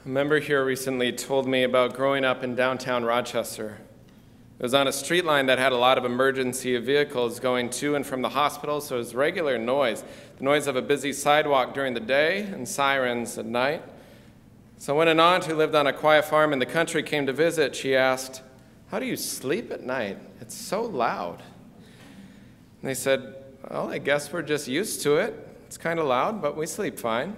A member here recently told me about growing up in downtown Rochester. It was on a street line that had a lot of emergency vehicles going to and from the hospital, so it was regular noise. The noise of a busy sidewalk during the day and sirens at night. So when an aunt who lived on a quiet farm in the country came to visit, she asked, "How do you sleep at night? It's so loud." And they said, "Well, I guess we're just used to it. It's kind of loud, but we sleep fine."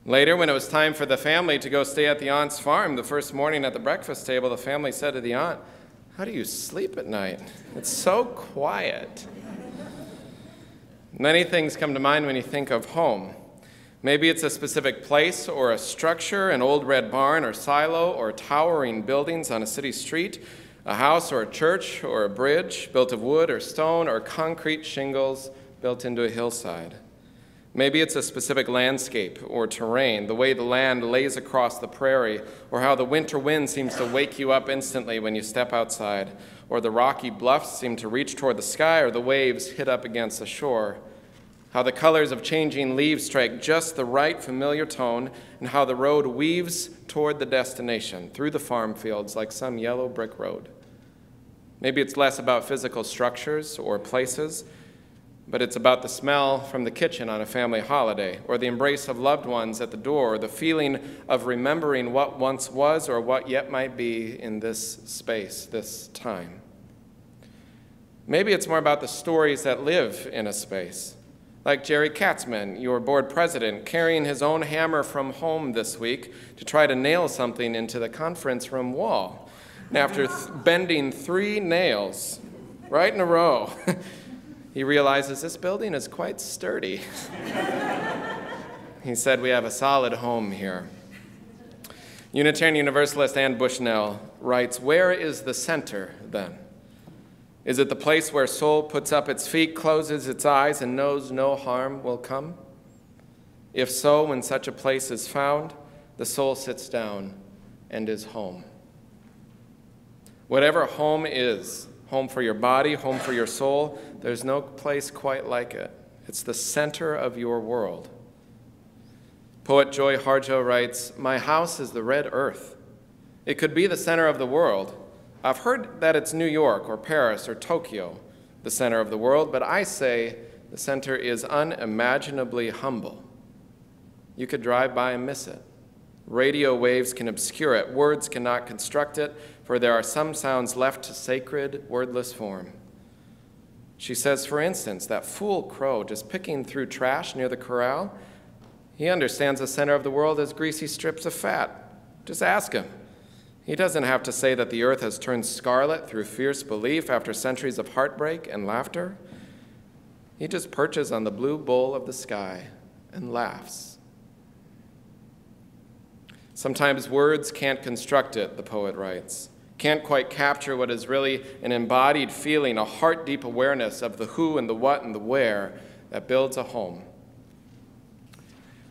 Later, when it was time for the family to go stay at the aunt's farm, the first morning at the breakfast table, the family said to the aunt, "How do you sleep at night? It's so quiet." Many things come to mind when you think of home. Maybe it's a specific place or a structure, an old red barn or silo or towering buildings on a city street, a house or a church or a bridge built of wood or stone or concrete shingles built into a hillside. Maybe it's a specific landscape or terrain, the way the land lays across the prairie, or how the winter wind seems to wake you up instantly when you step outside, or the rocky bluffs seem to reach toward the sky, or the waves hit up against the shore. How the colors of changing leaves strike just the right familiar tone, and how the road weaves toward the destination, through the farm fields like some yellow brick road. Maybe it's less about physical structures or places, but it's about the smell from the kitchen on a family holiday, or the embrace of loved ones at the door, or the feeling of remembering what once was or what yet might be in this space, this time. Maybe it's more about the stories that live in a space. Like Jerry Katzman, your board president, carrying his own hammer from home this week to try to nail something into the conference room wall. And after bending 3 nails right in a row, he realizes this building is quite sturdy. He said, "We have a solid home here." Unitarian Universalist Ann Bushnell writes, "Where is the center, then? Is it the place where soul puts up its feet, closes its eyes, and knows no harm will come? If so, when such a place is found, the soul sits down and is home." Whatever home is, home for your body, home for your soul, there's no place quite like it. It's the center of your world. Poet Joy Harjo writes, "My house is the red earth. It could be the center of the world. I've heard that it's New York or Paris or Tokyo, the center of the world, but I say the center is unimaginably humble. You could drive by and miss it. Radio waves can obscure it. Words cannot construct it, for there are some sounds left to sacred, wordless form." She says, for instance, that fool crow just picking through trash near the corral, he understands the center of the world as greasy strips of fat. Just ask him. He doesn't have to say that the earth has turned scarlet through fierce belief after centuries of heartbreak and laughter. He just perches on the blue bowl of the sky and laughs. Sometimes words can't construct it, the poet writes, can't quite capture what is really an embodied feeling, a heart-deep awareness of the who and the what and the where that builds a home.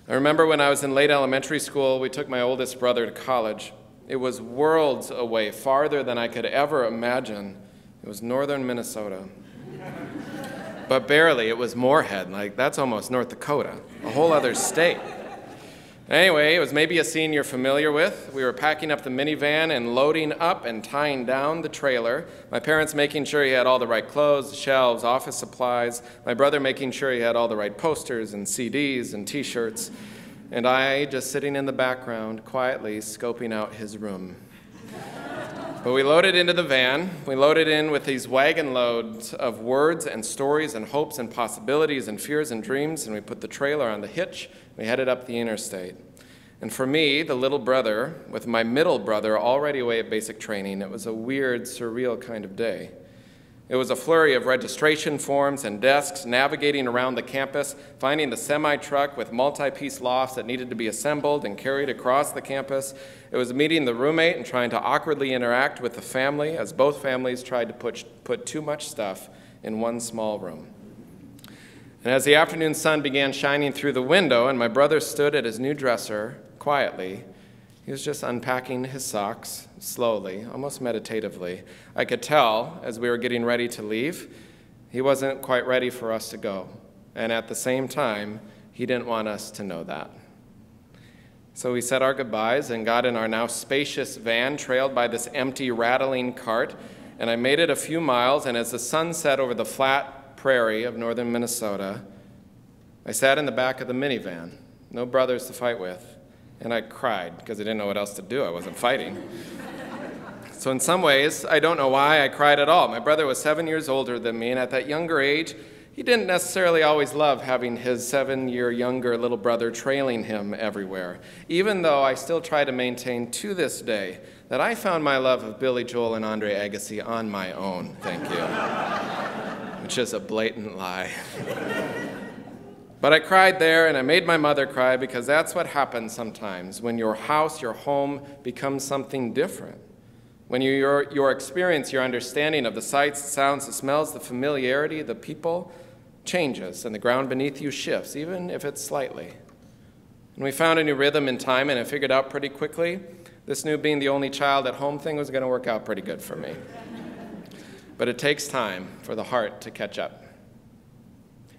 I remember when I was in late elementary school, we took my oldest brother to college. It was worlds away, farther than I could ever imagine. It was northern Minnesota. But barely, it was Moorhead, like that's almost North Dakota, a whole other state. Anyway, it was maybe a scene you're familiar with. We were packing up the minivan and loading up and tying down the trailer. My parents making sure he had all the right clothes, shelves, office supplies. My brother making sure he had all the right posters and CDs and T-shirts. And I just sitting in the background, quietly scoping out his room. But we loaded into the van. We loaded in with these wagon loads of words and stories and hopes and possibilities and fears and dreams, and we put the trailer on the hitch. We headed up the interstate. And for me, the little brother, with my middle brother already away at basic training, it was a weird, surreal kind of day. It was a flurry of registration forms and desks, navigating around the campus, finding the semi-truck with multi-piece lofts that needed to be assembled and carried across the campus. It was meeting the roommate and trying to awkwardly interact with the family as both families tried to put too much stuff in one small room. And as the afternoon sun began shining through the window and my brother stood at his new dresser quietly, he was just unpacking his socks, slowly, almost meditatively. I could tell, as we were getting ready to leave, he wasn't quite ready for us to go. And at the same time, he didn't want us to know that. So we said our goodbyes and got in our now spacious van, trailed by this empty, rattling cart, and I made it a few miles, and as the sun set over the flat prairie of northern Minnesota, I sat in the back of the minivan, no brothers to fight with, and I cried because I didn't know what else to do. I wasn't fighting. So in some ways, I don't know why I cried at all. My brother was 7 years older than me, and at that younger age, he didn't necessarily always love having his 7-year younger little brother trailing him everywhere, even though I still try to maintain to this day that I found my love of Billy Joel and Andre Agassi on my own, thank you, which is a blatant lie. But I cried there, and I made my mother cry, because that's what happens sometimes when your house, your home, becomes something different. When your experience, your understanding of the sights, the sounds, the smells, the familiarity, the people changes, and the ground beneath you shifts, even if it's slightly. And we found a new rhythm in time, and I figured out pretty quickly this new being the only child at home thing was going to work out pretty good for me. But it takes time for the heart to catch up.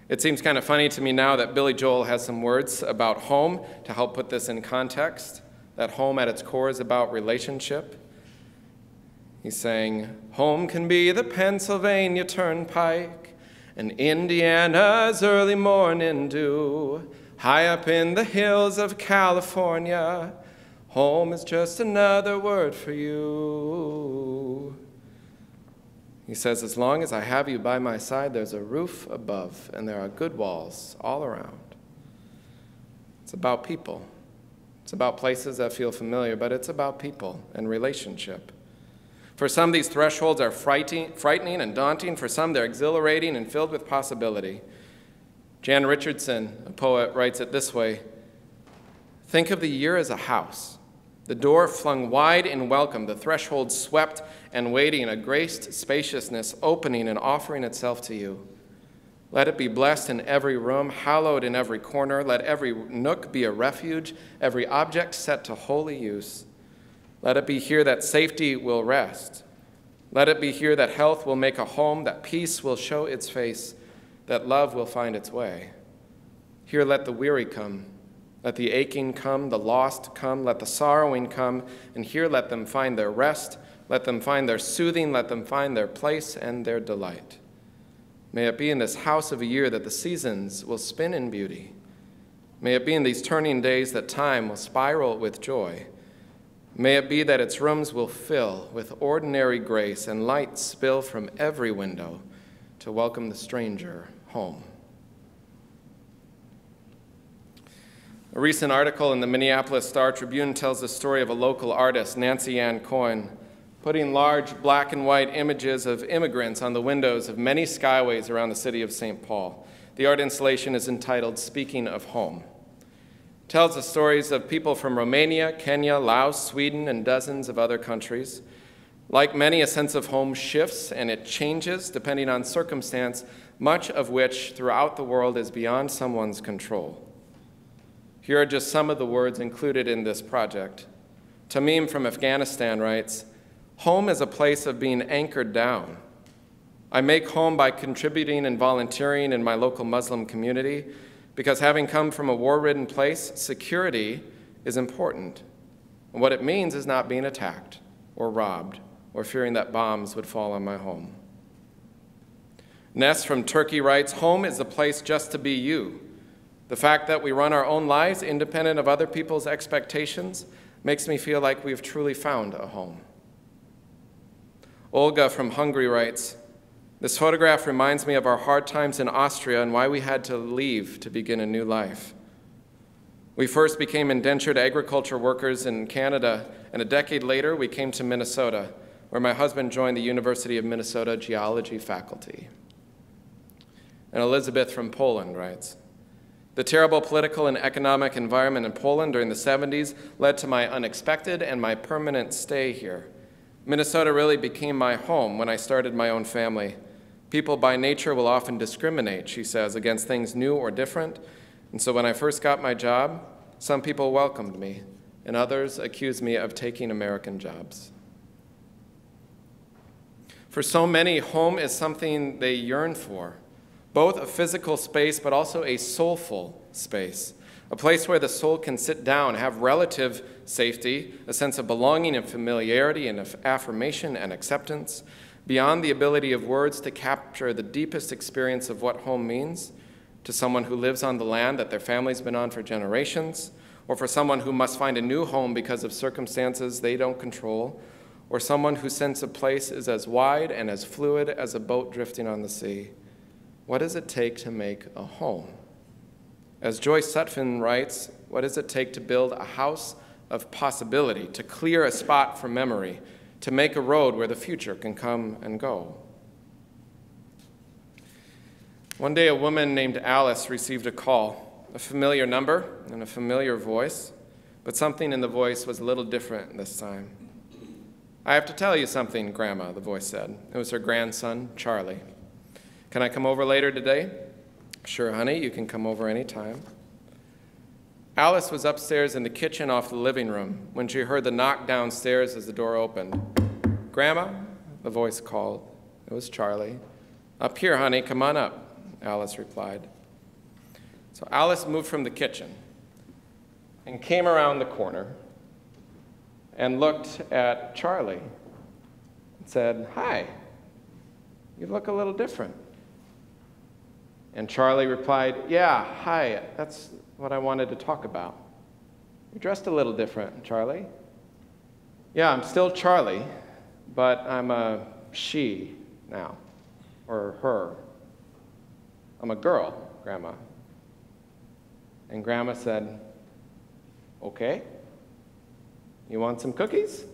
It seems kind of funny to me now that Billy Joel has some words about home to help put this in context, that home at its core is about relationship. He's saying, home can be the Pennsylvania Turnpike and Indiana's early morning dew. High up in the hills of California, home is just another word for you. He says, as long as I have you by my side, there's a roof above, and there are good walls all around. It's about people. It's about places that feel familiar, but it's about people and relationship. For some, these thresholds are frightening and daunting. For some, they're exhilarating and filled with possibility. Jan Richardson, a poet, writes it this way: think of the year as a house, the door flung wide in welcome, the threshold swept and waiting, a graced spaciousness opening and offering itself to you. Let it be blessed in every room, hallowed in every corner. Let every nook be a refuge, every object set to holy use. Let it be here that safety will rest. Let it be here that health will make a home, that peace will show its face, that love will find its way. Here let the weary come, let the aching come, the lost come, let the sorrowing come, and here let them find their rest, let them find their soothing, let them find their place and their delight. May it be in this house of a year that the seasons will spin in beauty. May it be in these turning days that time will spiral with joy. May it be that its rooms will fill with ordinary grace and light spill from every window to welcome the stranger home. A recent article in the Minneapolis Star-Tribune tells the story of a local artist, Nancy Ann Cohen, putting large black and white images of immigrants on the windows of many skyways around the city of St. Paul. The art installation is entitled Speaking of Home. It tells the stories of people from Romania, Kenya, Laos, Sweden, and dozens of other countries. Like many, a sense of home shifts and it changes depending on circumstance, much of which throughout the world is beyond someone's control. Here are just some of the words included in this project. Tamim from Afghanistan writes, home is a place of being anchored down. I make home by contributing and volunteering in my local Muslim community because having come from a war-ridden place, security is important. And what it means is not being attacked or robbed or fearing that bombs would fall on my home. Ness from Turkey writes, home is a place just to be you. The fact that we run our own lives independent of other people's expectations makes me feel like we've truly found a home. Olga from Hungary writes, this photograph reminds me of our hard times in Austria and why we had to leave to begin a new life. We first became indentured agriculture workers in Canada, and a decade later we came to Minnesota, where my husband joined the University of Minnesota geology faculty. And Elizabeth from Poland writes, the terrible political and economic environment in Poland during the 70s led to my unexpected and my permanent stay here. Minnesota really became my home when I started my own family. People by nature will often discriminate, she says, against things new or different. And so when I first got my job, some people welcomed me, and others accused me of taking American jobs. For so many, home is something they yearn for. Both a physical space, but also a soulful space. a place where the soul can sit down, have relative safety, a sense of belonging and familiarity and of affirmation and acceptance, beyond the ability of words to capture the deepest experience of what home means to someone who lives on the land that their family's been on for generations, or for someone who must find a new home because of circumstances they don't control, or someone whose sense of place is as wide and as fluid as a boat drifting on the sea. What does it take to make a home? As Joyce Sutphin writes, what does it take to build a house of possibility, to clear a spot for memory, to make a road where the future can come and go? One day, a woman named Alice received a call, a familiar number and a familiar voice, but something in the voice was a little different this time. "I have to tell you something, Grandma," the voice said. It was her grandson, Charlie. "Can I come over later today?" "Sure, honey, you can come over any time." Alice was upstairs in the kitchen off the living room when she heard the knock downstairs as the door opened. "Grandma?" the voice called. It was Charlie. "Up here, honey, come on up," Alice replied. So Alice moved from the kitchen and came around the corner and looked at Charlie and said, "Hi, you look a little different." And Charlie replied, "Yeah, hi, that's what I wanted to talk about." "You're dressed a little different, Charlie." "Yeah, I'm still Charlie, but I'm a she now, or her. I'm a girl, Grandma." And Grandma said, "Okay. You want some cookies?"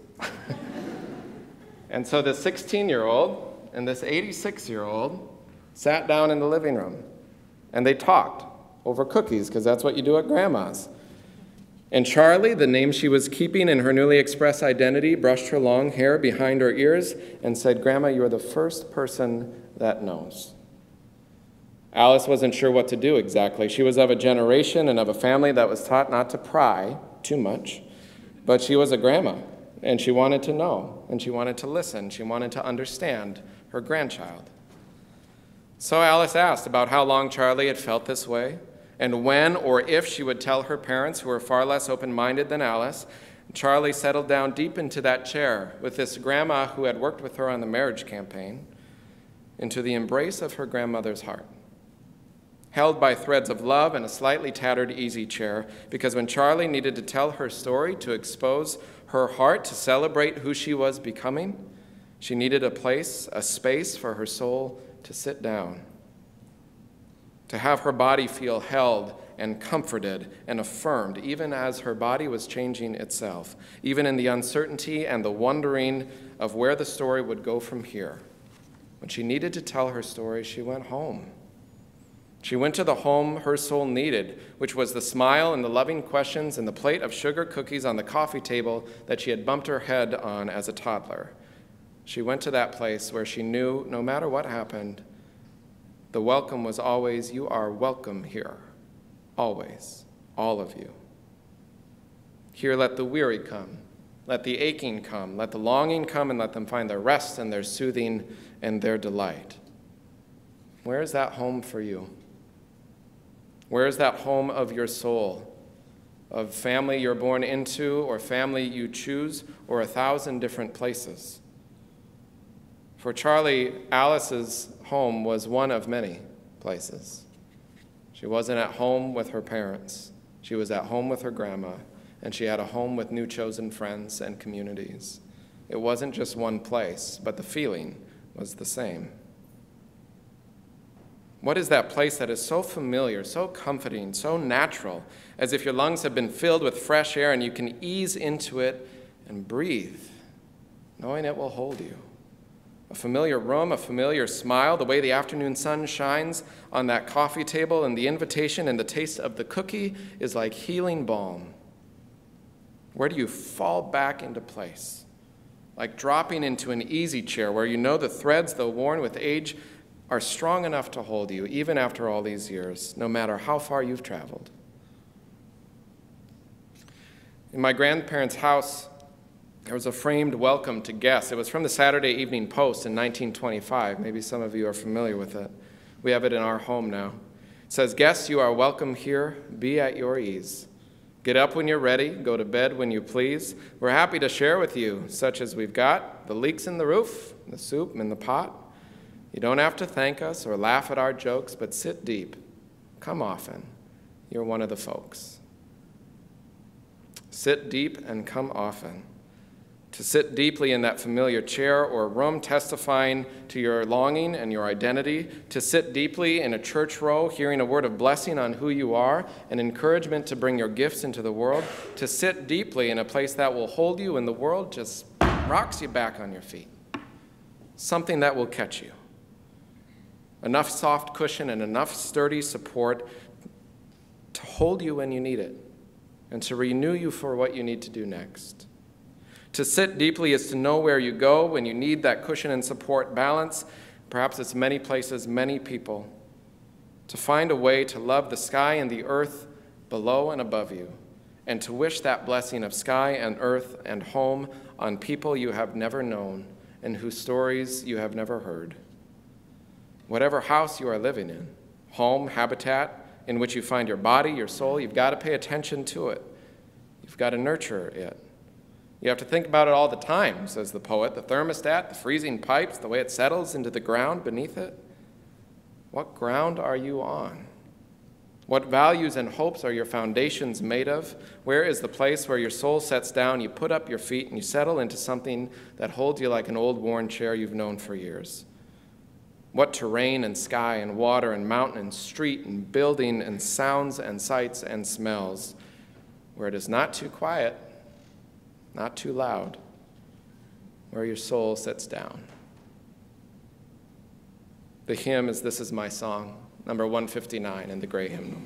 And so this 16-year-old and this 86-year-old sat down in the living room, and they talked over cookies, because that's what you do at Grandma's. And Charlie, the name she was keeping in her newly expressed identity, brushed her long hair behind her ears and said, "Grandma, you are the first person that knows." Alice wasn't sure what to do exactly. She was of a generation and of a family that was taught not to pry too much. But she was a grandma, and she wanted to know, and she wanted to listen. She wanted to understand her grandchild. So Alice asked about how long Charlie had felt this way, and when or if she would tell her parents, who were far less open-minded than Alice. Charlie settled down deep into that chair with this grandma who had worked with her on the marriage campaign, into the embrace of her grandmother's heart, held by threads of love and a slightly tattered easy chair, because when Charlie needed to tell her story, to expose her heart, to celebrate who she was becoming, she needed a place, a space for her soul to sit down, to have her body feel held and comforted and affirmed, even as her body was changing itself, even in the uncertainty and the wondering of where the story would go from here. When she needed to tell her story, she went home. She went to the home her soul needed, which was the smile and the loving questions and the plate of sugar cookies on the coffee table that she had bumped her head on as a toddler. She went to that place where she knew, no matter what happened, the welcome was always, "You are welcome here, always, all of you." Here let the weary come, let the aching come, let the longing come, and let them find their rest and their soothing and their delight. Where is that home for you? Where is that home of your soul, of family you're born into or family you choose, or 1,000 different places? For Charlie, Alice's home was one of many places. She wasn't at home with her parents. She was at home with her grandma, and she had a home with new chosen friends and communities. It wasn't just one place, but the feeling was the same. What is that place that is so familiar, so comforting, so natural, as if your lungs have been filled with fresh air and you can ease into it and breathe, knowing it will hold you? A familiar room, a familiar smile, the way the afternoon sun shines on that coffee table, and the invitation and the taste of the cookie is like healing balm. Where do you fall back into place? Like dropping into an easy chair where you know the threads, though worn with age, are strong enough to hold you, even after all these years, no matter how far you've traveled. In my grandparents' house, there was a framed welcome to guests. It was from the Saturday Evening Post in 1925. Maybe some of you are familiar with it. We have it in our home now. It says, guests, you are welcome here. Be at your ease. Get up when you're ready. Go to bed when you please. We're happy to share with you such as we've got, the leaks in the roof, the soup in the pot. You don't have to thank us or laugh at our jokes, but sit deep. Come often. You're one of the folks. Sit deep and come often. To sit deeply in that familiar chair or room, testifying to your longing and your identity. To sit deeply in a church row, hearing a word of blessing on who you are, and encouragement to bring your gifts into the world. To sit deeply in a place that will hold you when the world just rocks you back on your feet. Something that will catch you. Enough soft cushion and enough sturdy support to hold you when you need it and to renew you for what you need to do next. To sit deeply is to know where you go when you need that cushion and support balance. Perhaps it's many places, many people. To find a way to love the sky and the earth below and above you, and to wish that blessing of sky and earth and home on people you have never known and whose stories you have never heard. Whatever house you are living in, home, habitat, in which you find your body, your soul, you've got to pay attention to it. You've got to nurture it. You have to think about it all the time, says the poet, the thermostat, the freezing pipes, the way it settles into the ground beneath it. What ground are you on? What values and hopes are your foundations made of? Where is the place where your soul sets down, you put up your feet, and you settle into something that holds you like an old worn chair you've known for years? What terrain and sky and water and mountain and street and building and sounds and sights and smells, where it is not too quiet, not too loud, where your soul sits down. The hymn is This Is My Song, number 159 in the Gray Hymnal.